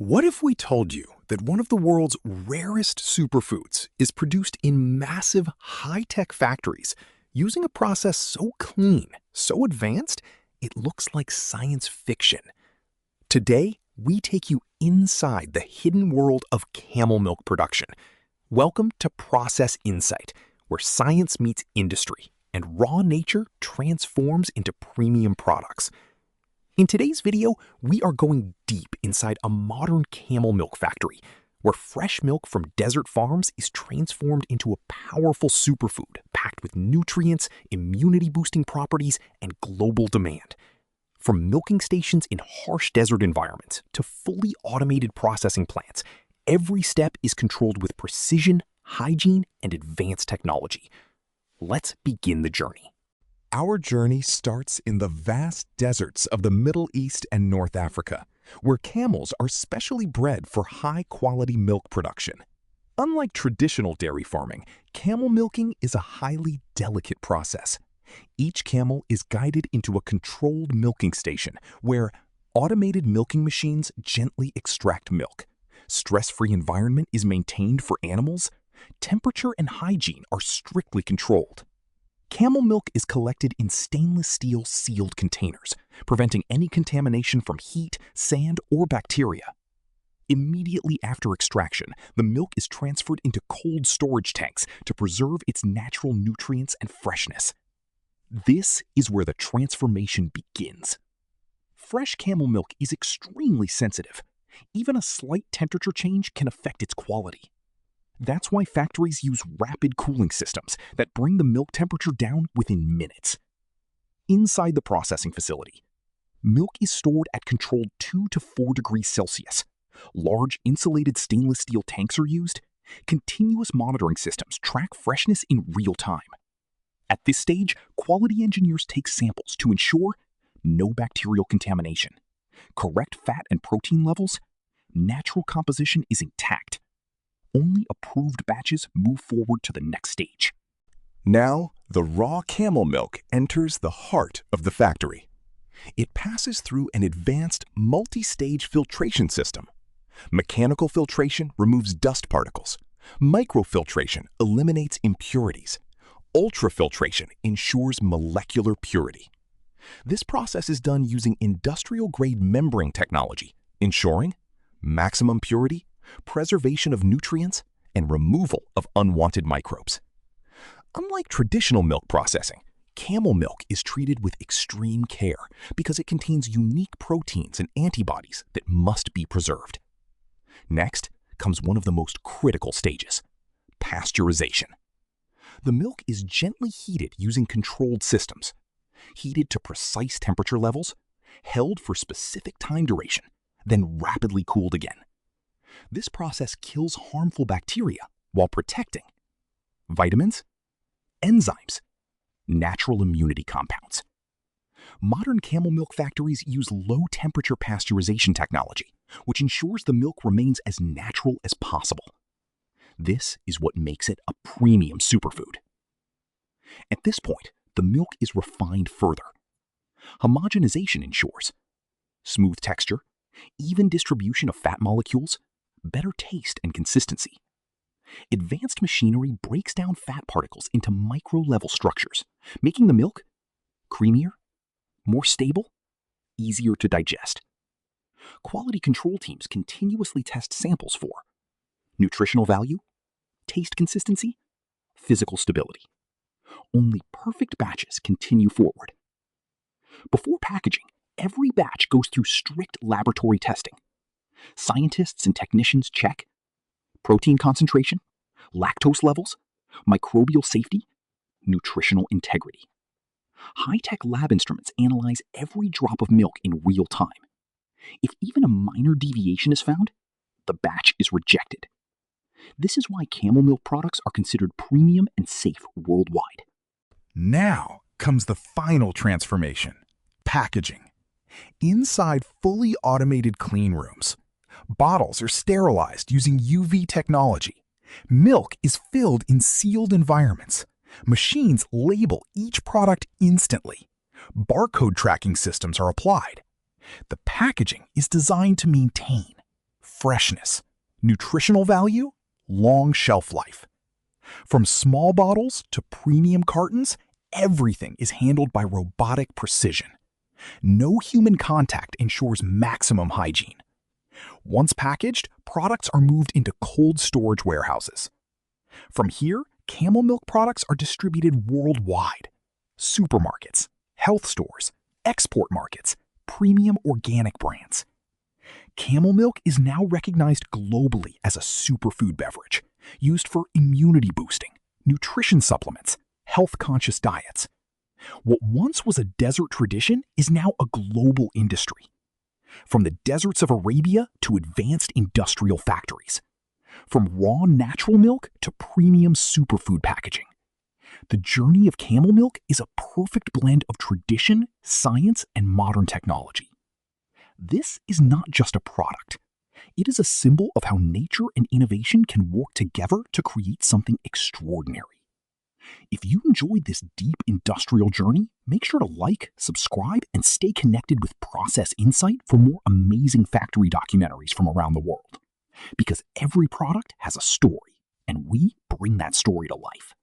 What if we told you that one of the world's rarest superfoods is produced in massive, high-tech factories using a process so clean, so advanced, it looks like science fiction? Today, we take you inside the hidden world of camel milk production. Welcome to Process Insight, where science meets industry and raw nature transforms into premium products. In today's video, we are going deep inside a modern camel milk factory, where fresh milk from desert farms is transformed into a powerful superfood packed with nutrients, immunity-boosting properties, and global demand. From milking stations in harsh desert environments to fully automated processing plants, every step is controlled with precision, hygiene, and advanced technology. Let's begin the journey. Our journey starts in the vast deserts of the Middle East and North Africa, where camels are specially bred for high-quality milk production. Unlike traditional dairy farming, camel milking is a highly delicate process. Each camel is guided into a controlled milking station where automated milking machines gently extract milk. Stress-free environment is maintained for animals. Temperature and hygiene are strictly controlled. Camel milk is collected in stainless steel sealed containers, preventing any contamination from heat, sand, or bacteria. Immediately after extraction, the milk is transferred into cold storage tanks to preserve its natural nutrients and freshness. This is where the transformation begins. Fresh camel milk is extremely sensitive. Even a slight temperature change can affect its quality. That's why factories use rapid cooling systems that bring the milk temperature down within minutes. Inside the processing facility, milk is stored at controlled 2 to 4 degrees Celsius. Large insulated stainless steel tanks are used. Continuous monitoring systems track freshness in real time. At this stage, quality engineers take samples to ensure no bacterial contamination, correct fat and protein levels, natural composition is intact. Only approved batches move forward to the next stage. Now, the raw camel milk enters the heart of the factory. It passes through an advanced multi-stage filtration system. Mechanical filtration removes dust particles. Microfiltration eliminates impurities. Ultrafiltration ensures molecular purity. This process is done using industrial-grade membrane technology, ensuring maximum purity, preservation of nutrients, and removal of unwanted microbes. Unlike traditional milk processing, camel milk is treated with extreme care because it contains unique proteins and antibodies that must be preserved. Next comes one of the most critical stages: pasteurization. The milk is gently heated using controlled systems, heated to precise temperature levels, held for specific time duration, then rapidly cooled again. This process kills harmful bacteria while protecting vitamins, enzymes, natural immunity compounds. Modern camel milk factories use low-temperature pasteurization technology, which ensures the milk remains as natural as possible. This is what makes it a premium superfood. At this point, the milk is refined further. Homogenization ensures smooth texture, even distribution of fat molecules, better taste and consistency. Advanced machinery breaks down fat particles into micro-level structures, making the milk creamier, more stable, easier to digest. Quality control teams continuously test samples for nutritional value, taste consistency, physical stability. Only perfect batches continue forward. Before packaging, every batch goes through strict laboratory testing. Scientists and technicians check protein concentration, lactose levels, microbial safety, nutritional integrity. High-tech lab instruments analyze every drop of milk in real time. If even a minor deviation is found, the batch is rejected. This is why camel milk products are considered premium and safe worldwide. Now comes the final transformation: packaging. Inside fully automated clean rooms, bottles are sterilized using UV technology. Milk is filled in sealed environments. Machines label each product instantly. Barcode tracking systems are applied. The packaging is designed to maintain freshness. Nutritional value, long shelf life. From small bottles to premium cartons, everything is handled by robotic precision. No human contact ensures maximum hygiene. Once packaged, products are moved into cold storage warehouses. From here, Camel milk products are distributed worldwide. Supermarkets, health stores, export markets, premium organic brands. Camel milk is now recognized globally as a superfood beverage, used for immunity boosting, nutrition supplements, health-conscious diets. What once was a desert tradition is now a global industry. From the deserts of Arabia to advanced industrial factories. From raw natural milk to premium superfood packaging. The journey of camel milk is a perfect blend of tradition, science, and modern technology. This is not just a product. It is a symbol of how nature and innovation can work together to create something extraordinary. If you enjoyed this deep industrial journey, make sure to like, subscribe, and stay connected with Process Insight for more amazing factory documentaries from around the world. Because every product has a story, and we bring that story to life.